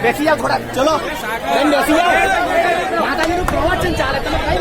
બેસી જાઓ થોડા, ચલો બેસી જાઓ. માતાજીનું પ્રવચન ચાલે, તમે કઈ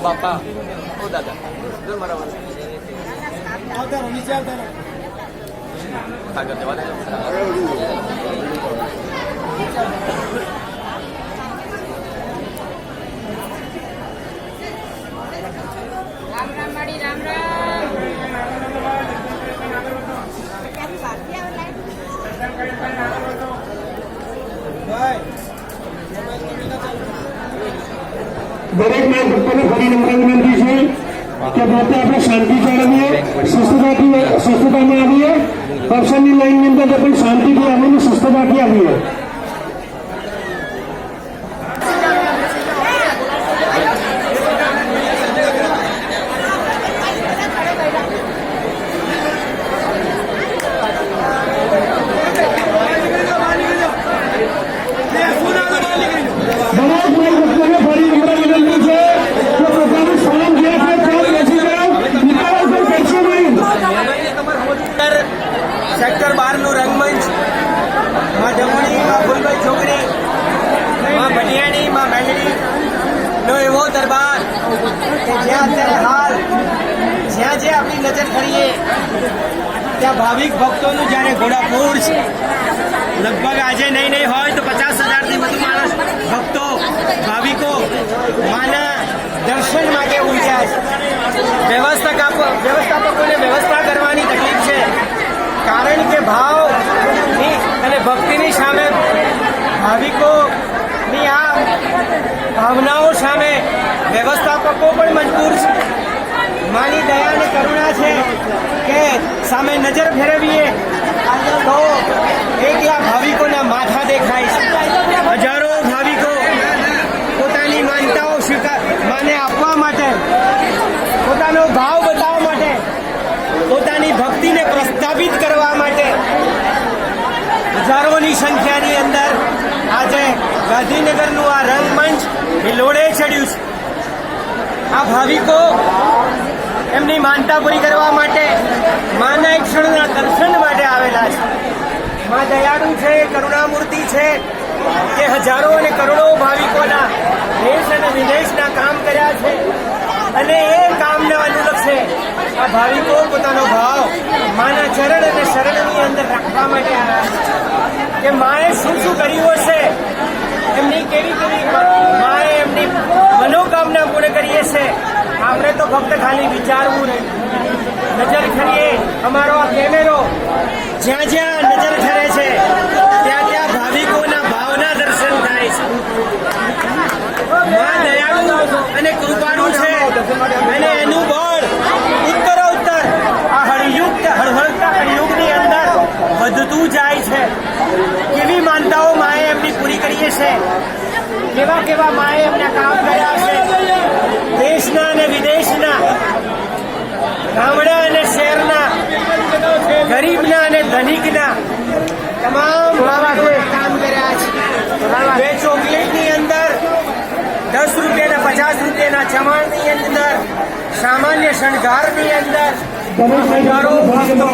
બાપા ઓ દાદા મારા આવતા નીચે આવતા આગળ જવા દે. રામ રામ માડી રામ રામ. દરેક માય ભક્તોને ફરી નમ્ર વિનંતી છે કે પોતે આપણે શાંતિ જાળવીએ, સ્વસ્થતામાં આવીએ. દર્શનની લાઈનની અંદર આપણે શાંતિથી આવીને સ્વસ્થતાથી આવીએ. સેક્ટર 12 નું રંગમંચ, માં જમણી, માં ફૂલભાઈ છોકરી, માં ભટિયાણી, માં મેલડી નો એવો દરબાર કે જ્યાં અત્યારે હાલ જ્યાં જે આપણી નજર કરીએ ત્યાં ભાવિક ભક્તોનું જ્યારે ઘોડાપૂર છે. લગભગ આજે નહીં હોય તો 50,000થી વધુ માણસ ભક્તો ભાવિકો માના દર્શન માટે ઉમટ્યા છે. વ્યવસ્થાપકોને વ્યવસ્થા કરવાની તકલીફ છે, કારણ કે ભાવ અને ભક્તિની સામે ભાવિકોની આ ભાવનાઓ સામે વ્યવસ્થાપકો પણ મજબૂર છે. માની દયા અને કરુણા છે કે સામે નજર ફેરવીએ તો એકલા ભાવિકોના માથા દેખાય છે. હજારો ભાવિકો પોતાની માનતાઓ માને આપવા માટે, પોતાનો ભાવ બતાવવા માટે, પોતાની ભક્તિને પ્રસ્થાપિત કરવા માટે હજારોની સંખ્યાની અંદર આજે ગાંધીનગરનું આ રંગમંચ લોડે ચડ્યું છે. આ ભાવિકો એમની માનતા પૂરી કરવા માટે માના એક ક્ષણના દર્શન માટે આવેલા છે. માં દયાળુ છે, કરુણામૂર્તિ છે કે હજારો અને કરોડો ભાવિકોના દેશ અને વિદેશના કામ કર્યા છે અને એ કામને અનુલક્ષે આ ભાવિકો પોતાનો ભાવ માના ચરણ અને શરણની અંદર રાખવા માટે આવ્યા છે કે માએ શું શું કર્યું હશે, એમની કેવી માએ એમની મનોકામના પૂર્ણ કરીએ છે. આપણે તો ફક્ત ખાલી વિચારવું નહીં. નજર કરીએ, અમારો આ કેમેરો જ્યાં જ્યાં નજર કરે છે ત્યાં ત્યાં ભાવિકોના ભાવના દર્શન થાય છે. માં દયાળુ અને કૃપાળુ છે અને એનું બળ ઉત્તરોત્તર આ હળહળતા કળિયુગની અંદર વધતું જાય છે. કેવી માનતાઓ માએ એમની પૂરી કરીએ છે, કેવા માએ એમના કામ કર્યા છે, રૂપિયાના જમણની અંદર, સામાન્ય શણગારની અંદર હજારો ભક્તો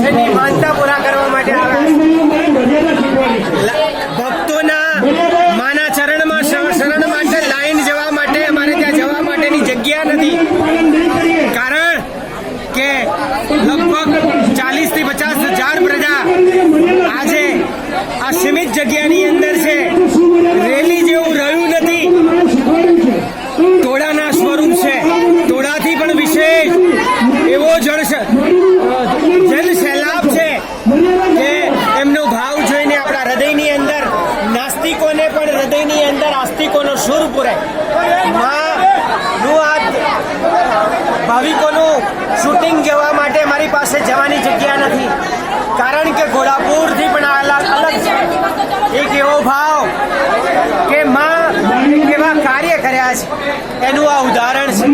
એની માનતા પૂરા કરવા માટે આવ્યા. ભક્તોના માના ચરણમાં શરણ માટે લાઈન જવા માટે અમારે ત્યાં જવા માટેની જગ્યા નથી, કારણ કે લગભગ 40 થી 50 હજાર પ્રજા આજે આ સીમિત જગ્યાની અંદર છે. રેલી જેવું રહ્યું નથી, ટોળાના સ્વરૂપ છે. ટોળાથી પણ વિશેષ એવો જલ સૈલાબ છે કે એમનો ભાવ જોઈને આપણા હૃદયની અંદર, નાસ્તિકોને પણ હૃદયની અંદર આસ્તિકોનો સૂર પૂરાય. ભાવિકોનું શૂટિંગ જોવા માટે મારી પાસે જવાની જગ્યા નથી, કારણ કે ઘોડાપુરથી પણ અલગ છે. એક એવો ભાવ કે માં કેવા કાર્ય કર્યા છે એનું આ ઉદાહરણ છે.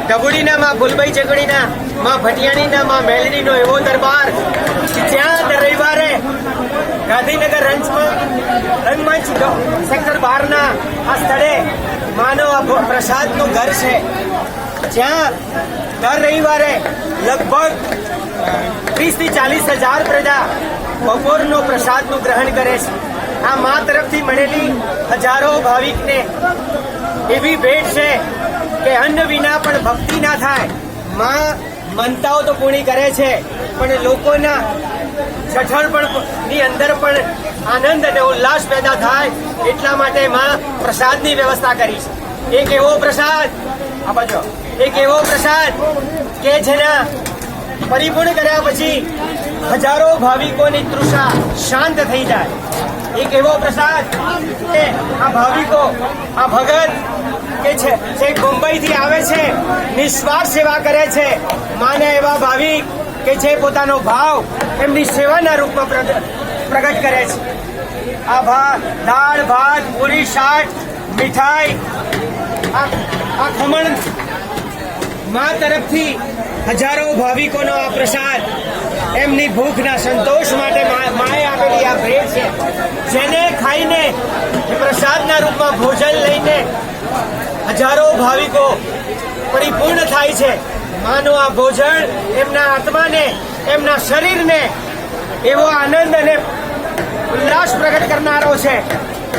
ડભોડીના માં ભૂલભાઈ ચકડીના, માં ભટિયાણીના, માં મેલડીનો એવો દરબાર જ્યાં દર રવિવારે ગાંધીનગર રંગમંચ સેક્ટર 12 ના આ સ્થળે માનો પ્રસાદનું ઘર છે, જ્યાં દર રવિવારે લગભગ 30 થી 40 હજાર પ્રજા બપોરનો પ્રસાદનું ગ્રહણ કરે છે. આ મા તરફથી મળેલી હજારો ભાવિકને એવી ભેટ છે કે અન્ન વિના પણ ભક્તિ ના થાય. માં મનતાઓ તો પૂરી કરે છે, પણ લોકોના જઠરપણની અંદર પણ આનંદ અને ઉલ્લાસ પેદા થાય એટલા માટે માં પ્રસાદની વ્યવસ્થા કરી છે. એક એવો પ્રસાદ કે જેના પરિપૂર્ણ કર્યા પછી હજારો ભાવિકોની તૃષા શાંત થઈ જાય. એક એવો પ્રસાદ કે આ ભાવિકો, આ ભગત કે છે જે મુંબઈથી આવે છે, નિસ્વાર્થ સેવા કરે છે. માને એવા ભાવિક કે જે પોતાનો ભાવ એમની સેવાના રૂપમાં પ્રગટ કરે છે. આ દાળ ભાત પૂરી શાક મીઠાઈ, આ ખમણ મા તરફથી હજારો ભાવિકોનો આ પ્રસાદ એમની ભૂખના સંતોષ માટે માએ આપેલી આ ભેટ છે, જેને ખાઈને પ્રસાદના રૂપમાં ભોજન લઈને હજારો ભાવિકો પરિપૂર્ણ થાય છે. માનો આ ભોજન એમના આત્માને, એમના શરીરને એવો આનંદ અને ઉલ્લાસ પ્રગટ કરનારો છે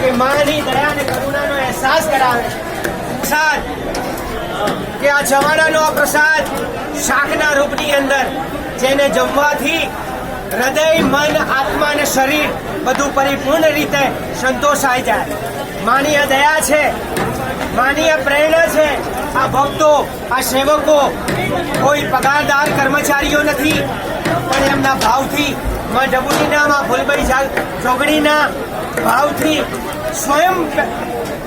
કે માની દયા અને કરુણાનો અહેસાસ કરાવે છે. પ્રસાદ કે આ જમાનાનો આ પ્રસાદ શાકના રૂપની અંદર, જેને જમવાથી હૃદય, મન, આત્મા અને શરીર બધું પરિપૂર્ણ રીતે સંતોષાઈ જાય. માની આ દયા છે, માની આ પ્રેરણા છે. આ ભક્તો, આ સેવકો કોઈ પગારદાર કર્મચારીઓ નથી, પણ એમના ભાવથી, માં ડબુડીના, માં ભૂલભાઈ ચોગડીના ભાવથી સ્વયં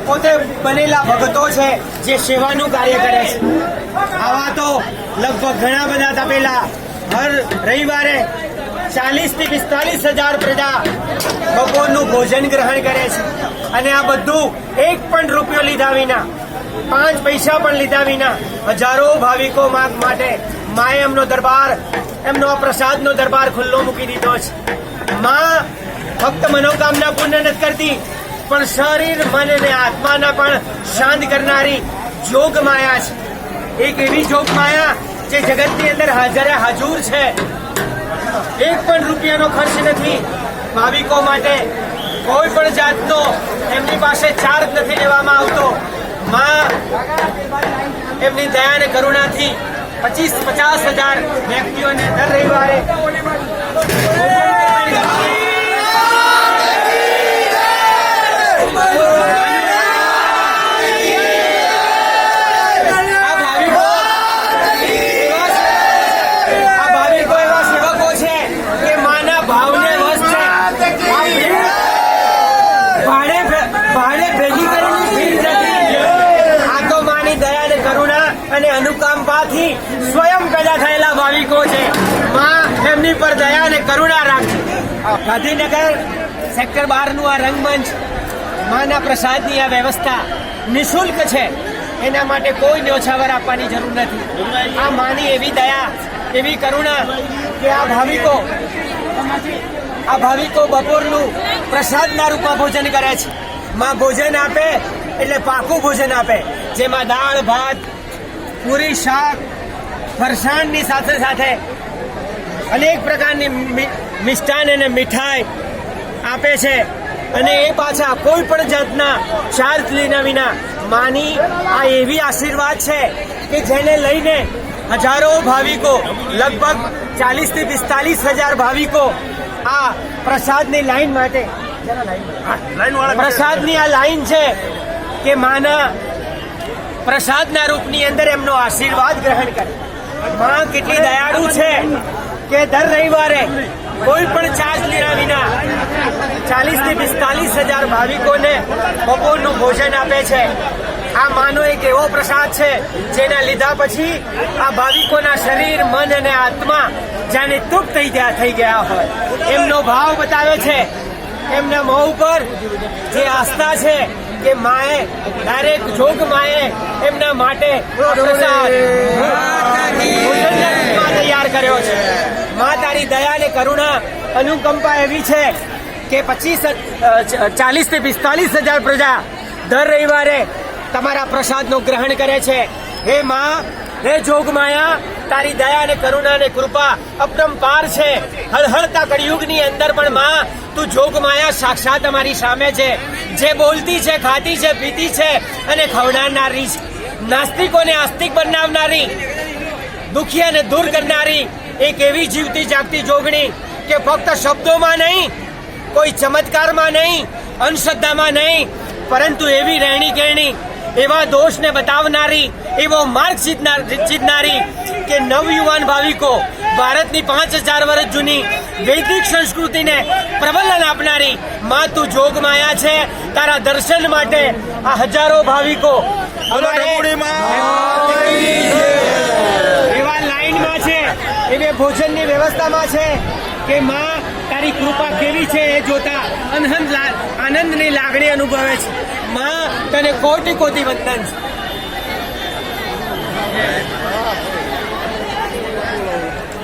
પોતે બનેલા ભક્તો છે જે સેવાનું કાર્ય કરે છે. આવા તો લગભગ ઘણા બધા તપેલા હર રવિવારે 40 થી 45 હજાર પ્રજા બપોરનું ભોજન ગ્રહણ કરે છે. અને આ બધું એક પણ રૂપિયો લીધા વિના, 5 પૈસા પણ લીધા વિના હજારો ભાવિકો માટે માએ એમનો દરબાર, એમનો આ પ્રસાદનો દરબાર ખુલ્લો મૂકી દીધો છે. માં ફક્ત મનોકામના પૂર્ણ નથી કરતી, પણ શરીર, મન અને આત્માના પણ શાંત કરનારી જોગ માયા છે. એક એવી જોગ માયા જે જગતની અંદર હાજર છે. એક પણ રૂપિયાનો ખર્ચ નથી. ભાવિકો માટે કોઈ પણ જાતનો એમની પાસે ચાર્જ નથી લેવામાં આવતો. માં એમની દયા અને કરુણાથી 25-50 હજાર વ્યક્તિઓને દર રવિવારે અને અનુકંપાથી સ્વયં પેદા થયેલા ભાવિકો છે. એમની પર દયા અને કરુણા રાખજો. ગાંધીનગર સેક્ટર 12 નું આ રંગમંચ, માના પ્રસાદની આ વ્યવસ્થા નિઃશુલ્ક છે. એના માટે કોઈ ન્યોછાવર આપવાની જરૂર નથી. આ માની એવી દયા, એવી કરુણા કે આ ભાવિકો બપોરનું પ્રસાદના રૂપમાં ભોજન કરે છે. માં ભોજન આપે એટલે પાકું ભોજન આપે, જેમાં દાળ ભાત, પૂરી, શાક, ફરસાણની સાથે સાથે અનેક પ્રકારની મિષ્ટાન અને મીઠાઈ આપે છે. અને એ પાછા કોઈ પણ જાતના ચાર્જ લીધા વિના માની આ એવી આશીર્વાદ છે કે જેને લઈને હજારો ભાવિકો, લગભગ 40 થી 45,000 ભાવિકો આ પ્રસાદની લાઈન માટે, પ્રસાદની આ લાઈન છે કે માના પ્રસાદના રૂપની અંદર એમનો આશીર્વાદ ગ્રહણ કરે. માં કેટલી દયાળુ છે કે દર રવિવારે કોઈ પણ ચાર્જ લીધા વિના 40 થી 45,000 ભાવિકોને બપોરનું ભોજન આપે છે. આ માનો એક એવો પ્રસાદ છે જેના લીધા પછી આ ભાવિકોના શરીર, મન અને આત્મા જાણે તૃપ્ત થઈ ગયા હોય એમનો ભાવ બતાવે છે. એમના મોં ઉપર જે આસ્થા છે કે માએ, દરેક જોગ માએ એમના માટે પ્રસાદ તૈયાર કર્યો છે. માં તારી દયા ને કરુણા, અનુકંપા એવી છે કે 40 થી 45,000 પ્રજા દર રવિવારે તમારા પ્રસાદનું ગ્રહણ કરે છે. હે માં, હે જોગમાયા, તારી દયા ને કરુણા ને કૃપા અપરંપાર છે. હળહળતા કળિયુગની અંદર પણ માં તું જોગમાયા સાક્ષાત અમારી સામે છે, જે બોલતી છે, ખાતી છે, પીતી છે અને ખવડાવનારી છે. નાસ્તિકોને આસ્તિક બનાવનારી, દુખિયાને દૂર કરનારી એક એવી જીવતી જાગતી જોગણી કે ફક્ત શબ્દોમાં નહીં, કોઈ ચમત્કારમાં નહીં, અંધશ્રદ્ધામાં નહીં, પરંતુ એવી રહેણી કહેણી, એવા દોષને બતાવનારી, એવો માર્ગ ચીધનારી કે નવયુવાન ભાવિકો, ભારતની 5,000 વર્ષ જૂની વૈદિક સંસ્કૃતિને પ્રબલન આપનારી માં તું જોગમાયા છે. તારા દર્શન માટે આ હજારો ભાવિકો એવા લાઈનમાં છે, એવી ભોજનની વ્યવસ્થામાં છે કે માં તારી કૃપા કેવી છે એ જોતા આનંદની લાગણી અનુભવે છે. માં તને કોટી કોટી વંદન છે.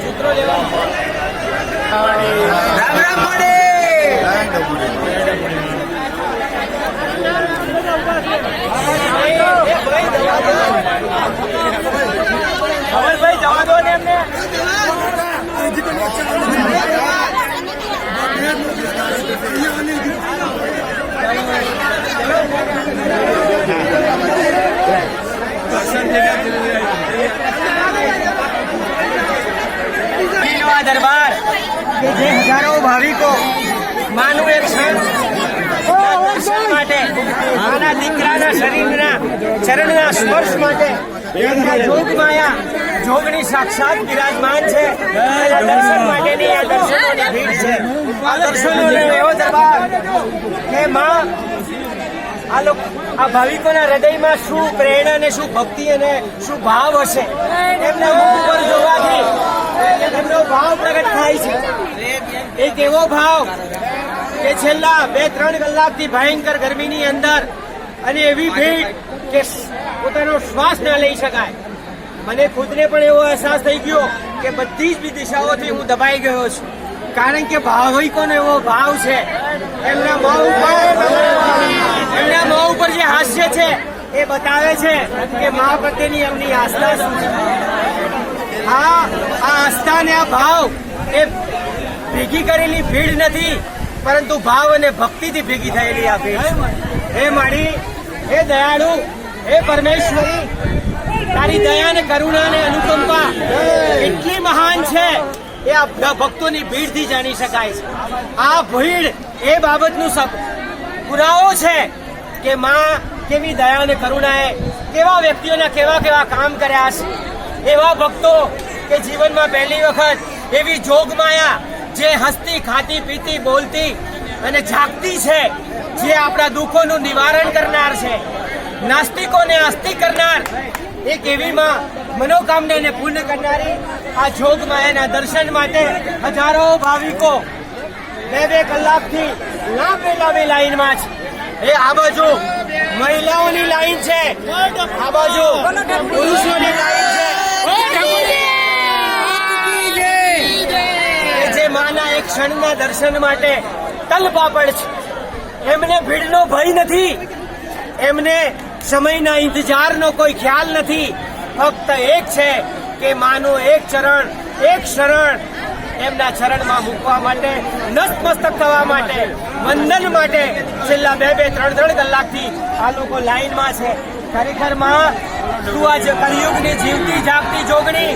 ચિત્રો લેવા રામ રામ મળે. ભાઈ જવા દો ને એમને. દરબાર કે જે હજારો ભાવિકો માનું એક દર્શન માટે, માના દીકરાના શરીરના ચરણના સ્પર્શ માટે જોગમાયા, જોગણી સાક્ષાત બિરાજમાન છે. દર્શન માટેની આ દર્શનોની ભીડ છે. આ દર્શનોનો એવો દરબાર કે માં આ ભાવિકોના હૃદયમાં શું પ્રેરણા અને શું ભક્તિ અને શું ભાવ હશે એમના મુખ પર જોવાથી એમનો ભાવ પ્રગટ થાય છે. એક એવો ભાવ કે છેલ્લા 2-3 કલાકથી ભયંકર ગરમીની અંદર અને એવી ભીડ કે પોતાનો શ્વાસ ના લઈ શકાય. મને ખુદને પણ એવો અહેસાસ થઈ ગયો કે બધી જ દિશાઓથી હું દબાઈ ગયો છું, કારણ કે ભાવિકોનો એવો ભાવ છે. એમના મોં ઉપર જે હાસ્ય છે એ બતાવે છે કે મા પ્રત્યેની એમની આસ્થા શું છે. આ આસ્થા ને આ ભાવ એ ભેગી કરેલી ભીડ નથી, પરંતુ ભાવ અને ભક્તિથી ભેગી થયેલી આ ભીડ. હે માડી, હે દયાળુ, હે પરમેશ્વરી, તારી દયા ને કરુણા ને અનુકંપા એટલી મહાન છે એ આ ભક્તોની ભીડથી જાણી શકાય છે. આ ભીડ એ બાબતનું પુરાવો છે કે માં કેવી દયા અને કરુણાએ કેવા વ્યક્તિઓના કેવા કામ કર્યા છે. એવા ભક્તો કે જીવનમાં પહેલી વખત એવી જોગમાયા જે હસતી, ખાતી, પીતી, બોલતી અને જાગતી છે, જે આપણા દુઃખોનું નિવારણ કરનાર છે, નાસ્તિકોને આસ્તિક કરનાર એક એવી માં મનોકામનાને પૂર્ણ કરનારી આ જોગમાયાના દર્શન માટે હજારો ભાવિકો 2 કલાકથી લાંબી લાઈનમાં છે. એ આ બાજુ મહિલાઓની લાઈન છે, આ બાજુ પુરુષોની લાઈન છે. જે માના એક ક્ષણના દર્શન માટે તલપાપડ છે. એમને ભીડનો ભય નથી, એમને સમયના ઇંતજારનો કોઈ ખ્યાલ નથી. ફક્ત એક છે કે માનું એક ચરણ, એક શરણ એમના ચરણમાં મૂકવા માટે, નતમસ્તક થવા માટે, વંદન માટે છેલ્લા 2-3 કલાકથી આ લોકો લાઈનમાં છે. ખરેખર માં તું આ કલિયુગની જીવતી જાગતી જોગણી,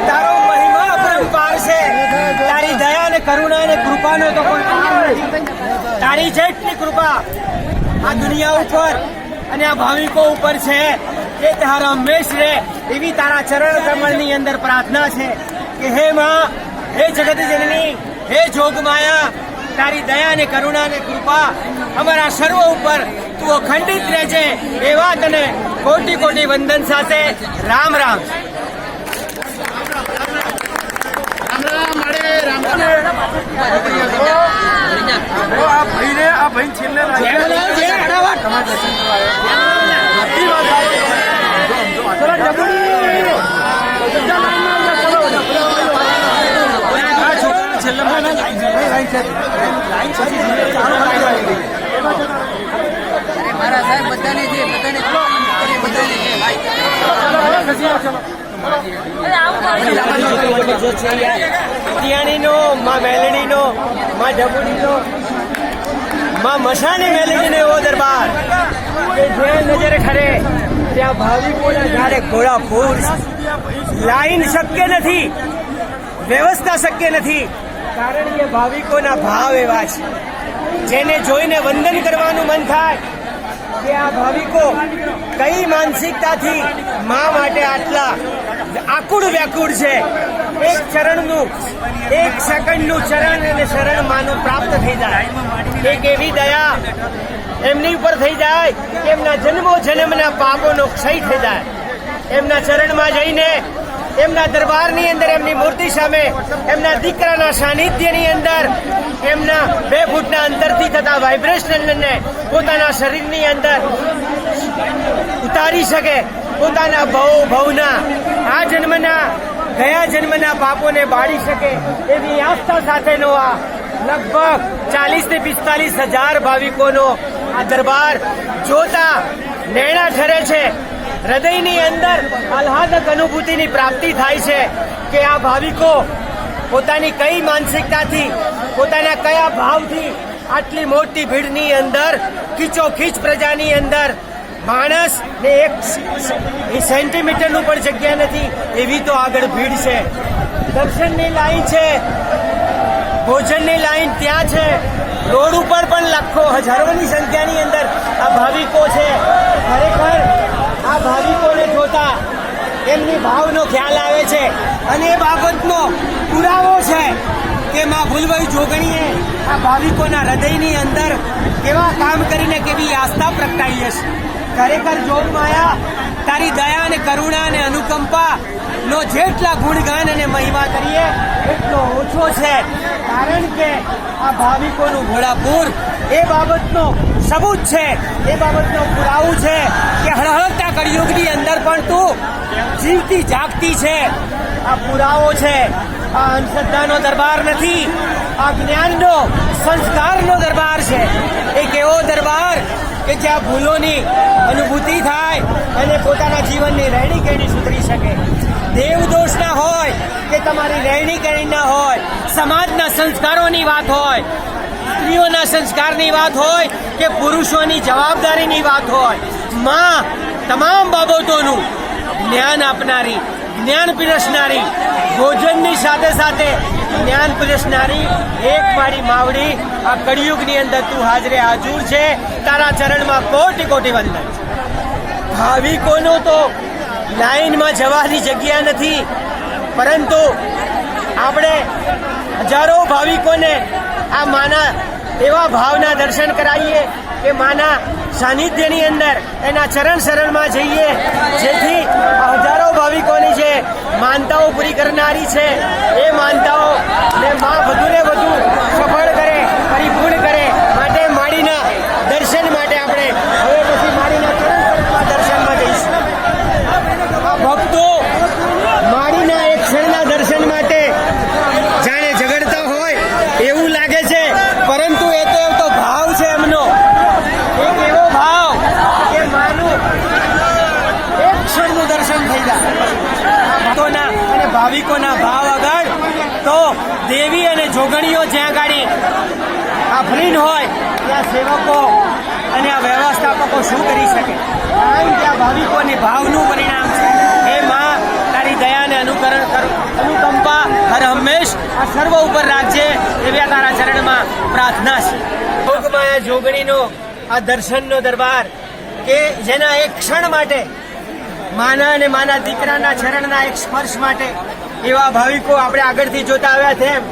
તારો મહિમા અપરંપાર છે. તારી દયા અને કરુણા અને કૃપાનો તો કોઈ પાર નથી. તારી જેટલી કૃપા આ દુનિયા ઉપર અને આ ભાવિકો ઉપર છે એ તારા હંમેશ રહે એવી તારા ચરણ કમળની અંદર પ્રાર્થના છે કે હે માં, હે જગત જનની, હે જોગમાયા, તારી દયા અને કરુણા અને કૃપા અમારા સર્વ ઉપર તું અખંડિત રહેજે. એવા તને કોટી કોટી વંદન સાથે રામ રામ. મારા સાહેબ બધાને છે, તિયાણીનો, માં મેલડીનો, માં ઢબુડીનો, માં મસાણી મેલડીનો એવો દરબાર કે જે નજરે ખરે ત્યાં ભાવિકોના જ્યારે ઘોડાપૂર. લાઈન શક્ય નથી, વ્યવસ્થા શક્ય નથી, કારણ કે ભાવિકોના ભાવ એવા છે જેને જોઈને વંદન કરવાનું મન થાય કે આ ભાવિકો કઈ માનસિકતાથી મા માટે આટલા આકુળ વ્યાકુળ છે. એક ચરણનું, એક સેકન્ડનું ચરણ અને શરણ માનું પ્રાપ્ત થઈ જાય. એક એવી દયા એમની ઉપર થઈ જાય કે એમના જન્મો જન્મના પાપોનો ક્ષય થઈ જાય. એમના ચરણમાં જઈને, એમના દરબારની અંદર, એમની મૂર્તિ સામે, એમના દીકરાના સાનિધ્યની અંદર એમના 2 ફૂટના અંતરથી થતા વાઇબ્રેશનને પોતાના શરીરની અંદર ઉતારી શકે, પોતાના ભવના આ જન્મના, ગયા જન્મના પાપોને બાળી શકે એવી આસ્થા સાથેનો આ લગભગ 40 થી 45 હજાર ભાવિકોનો આ દરબાર જોતા નૈણા ઠરે છે. હૃદયની અંદર આહ્લાદક અનુભૂતિની પ્રાપ્તિ થાય છે કે આ ભાવિકો પોતાની કઈ માનસિકતાથી, પોતાના કયા ભાવથી આટલી મોટી ભીડની અંદર, ખીચોખીચ પ્રજાની અંદર માણસ ને 1 સેન્ટીમીટરનું પણ જગ્યા નથી એવી તો આગળ ભીડ છે. દર્શનની લાઈન છે, ભોજનની લાઈન ત્યાં છે, રોડ ઉપર પણ લાખો હજારોની સંખ્યાની અંદર આ ભાવિકો છે. ખરેખર આ ભાવિકોને જોતા એમની ભાવનો ખ્યાલ આવે છે અને એ બાબતનો પુરાવો છે કે માં ભૂલભાઈ જોગણીએ આ ભાવિકોના હૃદયની અંદર કેવા કામ કરીને કેવી આસ્થા પ્રગટાવી હશે. ખરેખર જોગમાયા, તારી દયા અને કરુણા અને અનુકંપા નો જેટલા ગુણગાન અને મહિમા કરીએ એટલો ઓછો છે. કારણ કે આ ભાવિકોનું ઘોડાપૂર એ બાબતનો સબૂત છે, એ બાબતનો પુરાવું છે કે હળહળતા કળિયુગની અંદર પણ તું જીવતી જાગતી છે. આ પુરાવો છે. આ અંધશ્રદ્ધાનો દરબાર નથી, આ જ્ઞાનનો, સંસ્કારનો દરબાર છે. એક એવો દરબાર કે જ્યાં ભૂલોની અનુભૂતિ થાય અને પોતાના જીવનની રહેણી કહેણી સુધરી શકે. દેવ દોષના હોય કે તમારી રહેણી કહેણી ના હોય, સમાજના સંસ્કારોની વાત હોય, સ્ત્રીઓના સંસ્કારની વાત હોય કે પુરુષોની જવાબદારીની વાત હોય, માં તમામ બાબતોનું જ્ઞાન આપનારી, જ્ઞાન પીરસનારી, ભોજનની સાથે સાથે જ્ઞાન પીરસનારી એક મારી માવડી આ કળિયુગની અંદર તું હાજરે હાજર છે. તારા ચરણમાં કોટી કોટી વંદન. ભાવિકોનો તો લાઈનમાં જવાની જગ્યા નથી, પરંતુ આપણે હજારો ભાવિકોને આ માના એવા ભાવના દર્શન કરાવીએ કે માના સાનિધ્યની અંદર એના ચરણ શરણમાં જઈએ, જેથી હજારો ભાવિકોની જે માનતાઓ પૂરી કરનારી છે. એ માનતાઓ ને માં વધુ ને વધુ સફળ કરે, પરિપૂર્ણ કરે માટે માડીના દર્શન માટે આપણે હવે પછી માડીના ચરણ સ્પર્શમાં દર્શનમાં જઈશું. આ ભક્તો માડીના એક ક્ષણના દર્શન માટે જાણે ઝઘડતા હોય એવું લાગે છે, પરંતુ એ તો ભાવ છે એમનો, એક એવો ભાવ કે માનું એક ક્ષણનું દર્શન થઈ જાય. ભક્તોના અને ભાવિકોના ભાવ આગળ તો દેવી અને જોગણીઓ જ્યાં ગાડી આફરીન હોય ત્યાં સેવકો અને આ વ્યવસ્થાપકો શું કરી શકે? કારણ કે આ ભાવિકોને ભાવનું પરિણામ છે. હે માં, તારી દયાને અનુકંપા હર હંમેશ આ સર્વ ઉપર રાખજે એવી આ તારા ચરણમાં પ્રાર્થના છે. જોગમાયા જોગણીનો આ દર્શનનો દરબાર કે જેના એક ક્ષણ માટે માના અને માના દીકરાના ચરણના એક સ્પર્શ માટે એવા ભાવિકો આપણે આગળથી જોતા આવ્યા તેમ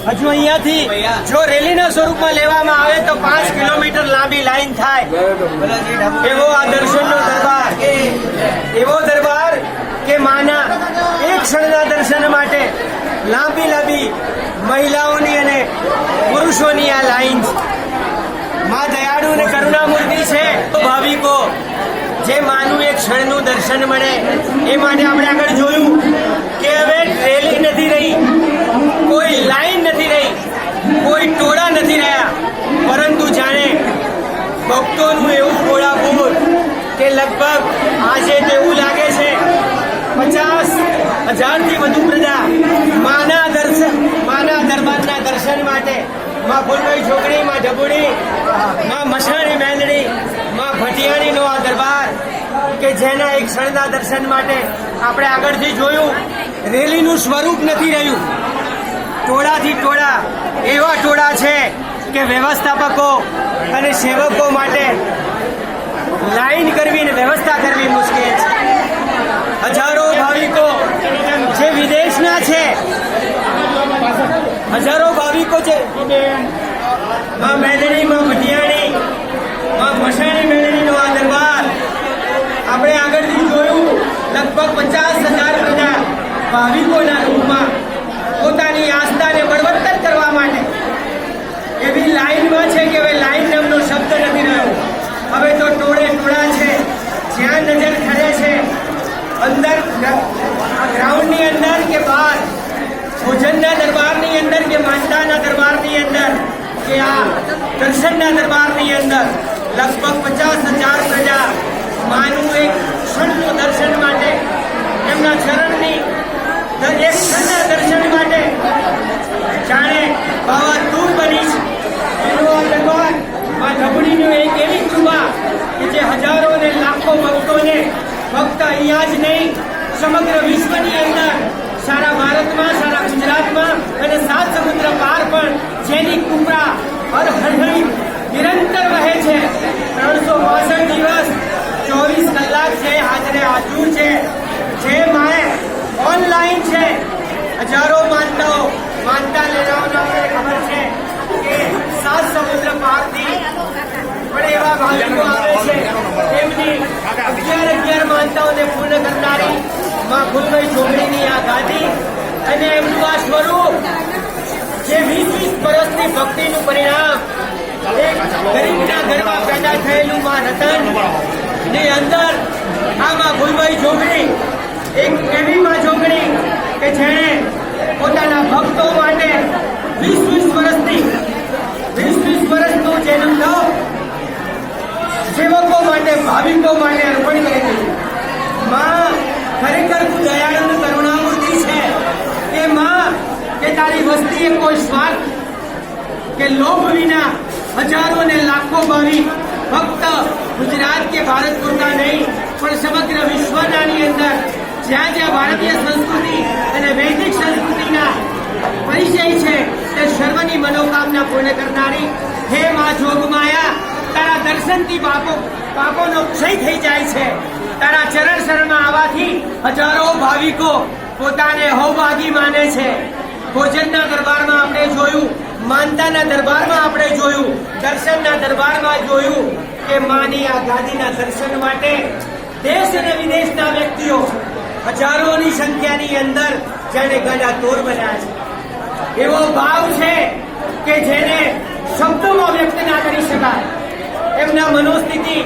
હજુ અહીંયાથી જો રેલીના સ્વરૂપમાં લેવામાં આવે તો 5 કિલોમીટર લાંબી લાઈન થાય એવો આ દર્શનનો દરબાર, એવો દરબાર કે માના એક ક્ષણના દર્શન માટે લાંબી મહિલાઓની અને પુરુષોની આ લાઈન. માં દયાળુ અને કરુણામૂર્તિ છે. ભાવિકો જે માનું એક ક્ષણનું દર્શન મળે એ માટે આપણે આગળ જોયું કે હવે રેલી નથી રહી, કોઈ લાઈન નથી રહી, કોઈ ટોળા નથી રહ્યા, પરંતુ જાણે ભક્તોનું એવું ઘોડાપૂર કે લગભગ આજે તો એવું લાગે છે 50,000થી વધુ પ્રજા માના દરબારના દર્શન માટે માં ફૂલભાઈ છોકરી, માં ઢબુડી, માં મસાણી મેંદડી, માં ભટિયાણીનો આ દરબાર કે જેના એક ક્ષણના દર્શન માટે આપણે આગળથી જોયું રેલીનું સ્વરૂપ નથી રહ્યું. ટોળાથી ટોળા એવા ટોળા છે કે વ્યવસ્થાપકો અને સેવકો માટે લાઈન કરવી અને વ્યવસ્થા કરવી મુશ્કેલ છે. હજારો ભાવિકો જે વિદેશના છે, હજારો ભાવિકો છે, માં મેંદડી, માં ભટિયાણી, માં મસાણી મેંદડીનો આ દરબાર આપણે આગળથી જોયું લગભગ 50,000 પ્રજા ભાવિકોના રૂપમાં પોતાની આસ્થાને બળવત્તર કરવા માટે એવી લાઈનમાં છે કે હવે લાઈન નામનો શબ્દ નથી રહ્યો. હવે તો ટોળે ટોળા છે. જ્યાં નજર ખડે છે અંદર આ ગ્રાઉન્ડની અંદર કે બહાર, ભોજનના દરબારની અંદર કે માનતાના દરબારની અંદર કે આ દર્શનના દરબારની અંદર લગભગ 50,000 પ્રજા માનું એક ક્ષણનું દર્શન માટે, એમના ચરણની એક ક્ષણના દર્શન માટે જાણે બાવા દૂર બની એનો આ દરબાર માં ઢબડીનું એક એવી કૃપા કે જે હજારો ને લાખો ભક્તોને ફક્ત અહીંયા જ નહીં સમગ્ર વિશ્વની અંદર, સારા ભારતમાં, સારા ગુજરાતમાં અને 7 સમુદ્ર પાર પણ જેની કૃપા હરહળી નિરંતર વહે છે. 365 દિવસ 24 કલાક છે, હાજરે હાજર છે. જે માએ ઓનલાઈન છે, હજારો માનતા લેનાઓને ખબર છે કે 7 સમુદ્ર પારથી પણ એવા ભાવિકો આવે છે. એમની 11 માનતાઓને પૂર્ણ કરનારી માં ફૂલભાઈ છોકરીની આ ગાદી અને એમનું આ સ્વરૂપ જે 20 વર્ષની ભક્તિનું પરિણામ, એક ગરીબના ઘરમાં પેદા થયેલું માં રતન ની અંદર આ માં ફૂલભાઈ છોકરી એક એવી માં છોકરી કે જેણે પોતાના ભક્તો માટે 20 વર્ષનું જેનું નવ સેવકો માટે, ભાવિકો માટે અર્પણ કરી દીધું. માં ખરેખર દયાળુ કરુણામૂર્તિ છે. કે માં કે તારી વસ્તીએ કોઈ સ્વાર્થ કે લોભ વિના હજારો ને લાખો ભાવિક ફક્ત ગુજરાત કે ભારત પૂરતા નહીં પણ સમગ્ર વિશ્વની અંદર જ્યાં જ્યાં ભારતીય સંસ્કૃતિ અને વૈદિક સંસ્કૃતિના પરિચય છે તે સર્વની મનોકામના પૂર્ણ કરનારી હે માં જોગમાયા, તારા દર્શનથી પાપોનો ક્ષય થઈ જાય છે. તારા ચરણ શરણમાં આવવાથી હજારો ભાવિકો પોતાને હૌભાગી માને છે. ભોજનના દરબારમાં આપણે જોયું, માનતાના દરબારમાં આપણે જોયું, દર્શનના દરબારમાં જોયું કે માની આ ગાદીના દર્શન માટે દેશ અને વિદેશના વ્યક્તિઓ હજારોની સંખ્યાની અંદર જેને ગળા તોર બન્યા છે, એવો ભાવ છે કે જેને શબ્દોમાં વ્યક્ત ના કરી શકાય. એમના મનોસ્થિતિ,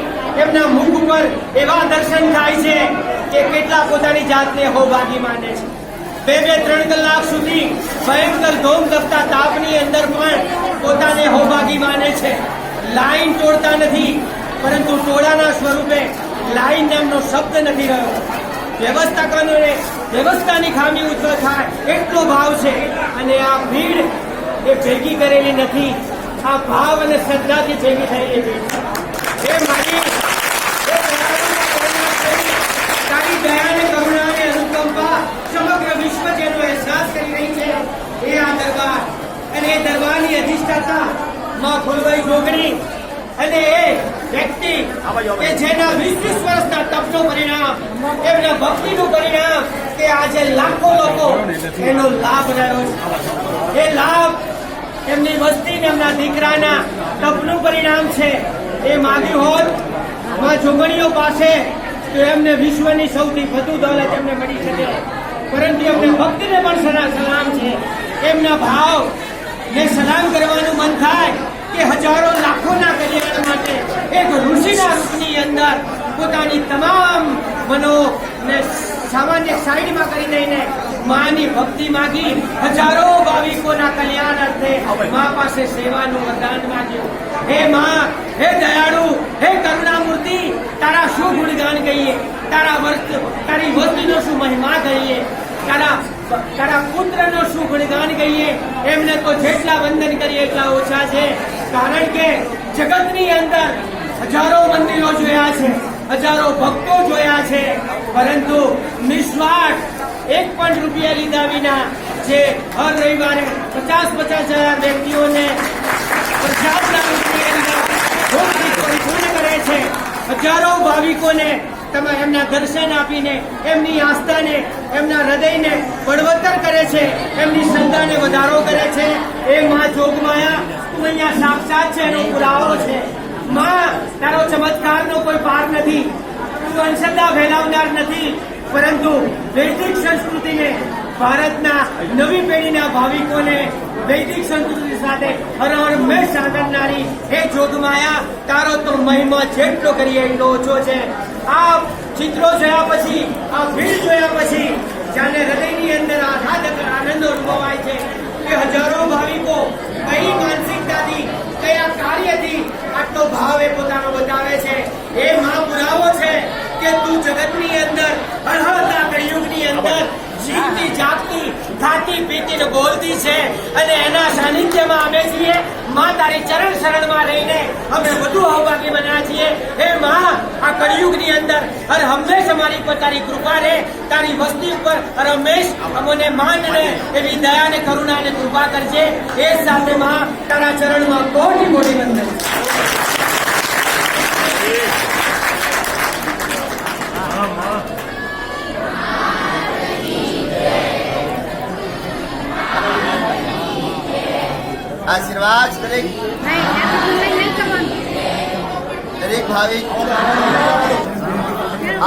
એમના મુખ ઉપર એવા દર્શન થાય છે કે કેટલા પોતાની જાતને હોભાગી માને છે. 2-3 કલાક સુધી ભયંકર ધોમ ધપતા તાપની અંદર પણ પોતાને હોભાગી માને છે. લાઈન તોડતા નથી, પરંતુ ટોળાના સ્વરૂપે લાઈન નામનો શબ્દ નથી રહ્યો. વ્યવસ્થાની ખામી ઉત્પન્ન થાય એટલો ભાવ છે. અને આ ભીડ એ ભેગી કરેલી નથી, આ ભાવ અને શ્રદ્ધાથી ભેગી થયેલી ભીડ. એ મારી તારી દયા અને કરુણા અને અનુકંપા સમગ્ર વિશ્વ જેનો અહેસાસ કરી રહી છે એ આ દરબાર. અને એ દરબારની અધિષ્ઠાતા માં ફૂલભાઈ જોગણી અને એ વ્યક્તિ કે જેના 20 વર્ષના તપનું પરિણામ, એમના ભક્તિનું પરિણામ કે આજે લાખો લોકો એનો લાભ રહ્યો છે. એ લાભ એમની વસ્તી ને એમના દીકરાના તપનું પરિણામ છે. એ માગ્યું હોત માં જોગણીઓ પાસે તો એમને વિશ્વની સૌથી વધુ દોલત એમને મળી શકે, પરંતુ એમને ભક્તિને પણ સલામ છે. એમના ભાવ ને સલામ કરવાનું મન થાય કે હજારો લાખોના કલ્યાણ માટે એક ઋષિના રૂપની અંદર પોતાની તમામ મનો ને સામાન્ય સાઈડમાં કરી દઈને માની ભક્તિ માગી હજારો ભાવિકોના કલ્યાણ અર્થે મા પાસે સેવાનું વરદાન માંગ્યું. હે માં, હે દયાળુ, હે કરુણામૂર્તિ, તારા શું ગુણગાન કહીએ, તારી વસ્તુનો શું મહિમા કહીએ, તારા પુત્રનો શું ગુણગાન કહીએ. એમને તો જેટલા વંદન કરીએ એટલા ઓછા છે. કારણ કે જગતની અંદર હજારો મંદિરો જોયા છે, હજારો ભક્તો જોયા છે, પરંતુ નિસ્વાર્થ 1 પણ રૂપિયા લીધા વિના જે હર રવિવારે 50,000 વ્યક્તિઓને પ્રસાદના રૂપની અંદર પૂર્ણ કરે છે. હજારો ભાવિકોને તમે એમના દર્શન આપીને એમની આસ્થાને, એમના હૃદયને બળવત્તર કરે છે, એમની શ્રદ્ધાને વધારો કરે છે. એ માં જોગમાયા તું અહીંયા સાક્ષાત છે એનો પુરાવો છે. માં, તારો ચમત્કારનો કોઈ પાર નથી, તું અંધશ્રદ્ધા ફેલાવનાર નથી, પરંતુ વૈદિક સંસ્કૃતિને, ભારતના નવી પેઢીના ભાવિકોને વૈદિક સંસ્કૃતિ સાથે હરહમેશ સાંકળનારી હે જોગમાયા, તારો તો મહિમા જેટલો કરીએ એટલો ઓછો છે. આ ચિત્રો જોયા પછી, આ ભીડ જોયા પછી જાણે હૃદયની અંદર આહલાદક આનંદ અનુભવાય છે કે હજારો ભાવિકો કઈ માનસિકતાથી, કયા કાર્યથી આટલો ભાવ એ પોતાનો બતાવે છે. એ માં પુરાવો છે કે તું જગતની અંદર હળહળતા કળિયુગની અંદર જીવતી જાગતી ખાતી પીતી ને બોલતી છે. અને એના સાનિધ્યમાં અમે છીએ. માં, તારી ચરણ શરણમાં રહીને અમે વધુ અહોભાગી બન્યા છીએ. હે માં, આ કળિયુગની અંદર હર હંમેશ અમારી પર તારી કૃપા રહે, તારી વસ્તી ઉપર હર હંમેશ અમને માન રહે એવી દયા ને કરુણા ને કૃપા કરજે. એ સાથે માં, તારા ચરણમાં કોટી કોટી વંદન. આશીર્વાદ દરેક ભાવિક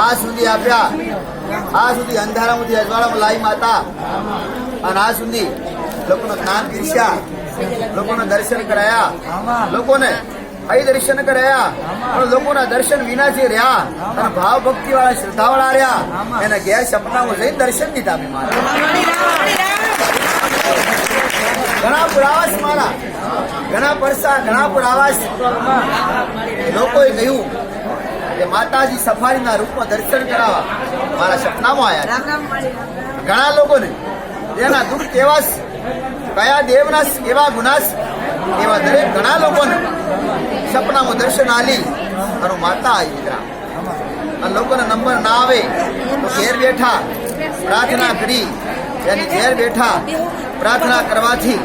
આ સુધી આપ્યા, આ સુધી અંધારામાંથી અજવાળામાં લાઈ માતા, અને આ સુધી લોકોને જ્ઞાન પીરસ્યા, લોકોને દર્શન કરાયા, લોકોને અહીં દર્શન કરાયા, પણ લોકોના દર્શન વિના જે રહ્યા અને ભાવ ભક્તિ વાળા શ્રદ્ધા વાળા રહ્યા એને ઘેર સપનામાં જઈને દર્શન દીધા. ઘણા પુરાવાસ મારા, ઘણા પુરાવાસ લોકોએ કહ્યું કે માતાજી સફારીના રૂપમાં દર્શન કરાવવા મારા સપનામાં આવ્યા. ઘણા લોકોને તેના દુઃખ કેવા, કયા દેવના કેવા ગુનાસ, એવા દરેક ઘણા લોકોને સપનામાં દર્શન આલી અને માતા આવી ગયા. અને લોકોને નંબર ના આવે તો ઘેર બેઠા પ્રાર્થના કરી, એની ઘેર બેઠા પ્રાર્થના કરવાથી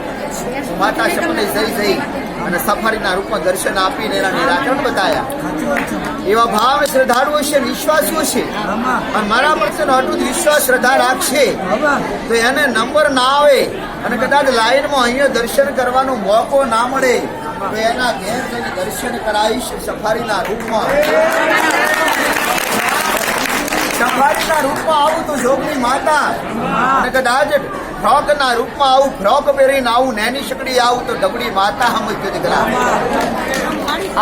માતા સપને જઈ અને સફારીના રૂપમાં દર્શન આપીને એના નિરાકરણ બતાવ્યા. એવા ભાવ શ્રદ્ધાળુઓ છે, વિશ્વાસીઓ છે, અને મારા પ્રત્યેનો અટૂટ વિશ્વાસ શ્રદ્ધા રાખશે તો એને નંબર ના આવે અને કદાચ લાઈનમાં અહીંયા દર્શન કરવાનો મોકો ના મળે તો એના ઘેર જઈને દર્શન કરાવીશ સફારીના રૂપમાં. સફારીના રૂપમાં આવું તો જોગની માતા, અને કદાચ ફ્રોકના રૂપમાં આવું, ફ્રોક પહેરીને આવું, નેની શકડી આવું તો ડબડી માતા સમજજો દીકરા.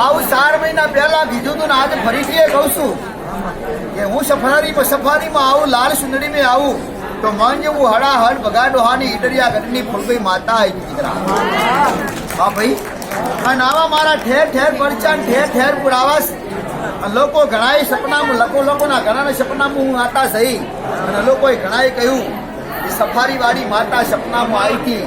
આવું 4 મહિના પહેલા કીધું તું ને આજે ફરીથી કહું છું કે હું સફારીમાં આવું, લાલ સુંદડીમાં આવું તો મન જેવું હડાહડ બગાડો હાની ઈડરિયા ગઢની ફૂલભાઈ માતા આવી દીકરા. હા ભાઈ, અને આવા મારા ઠેર ઠેર પરચાન, ઠેર ઠેર પુરાવાસ. લોકો ઘણાએ સપનામાં, લોકોના ઘણાના સપનામાં હું આતા સહી, અને લોકોએ ઘણાએ કહ્યું કે સફારી વાળી માતા સપનામાં આવી હતી.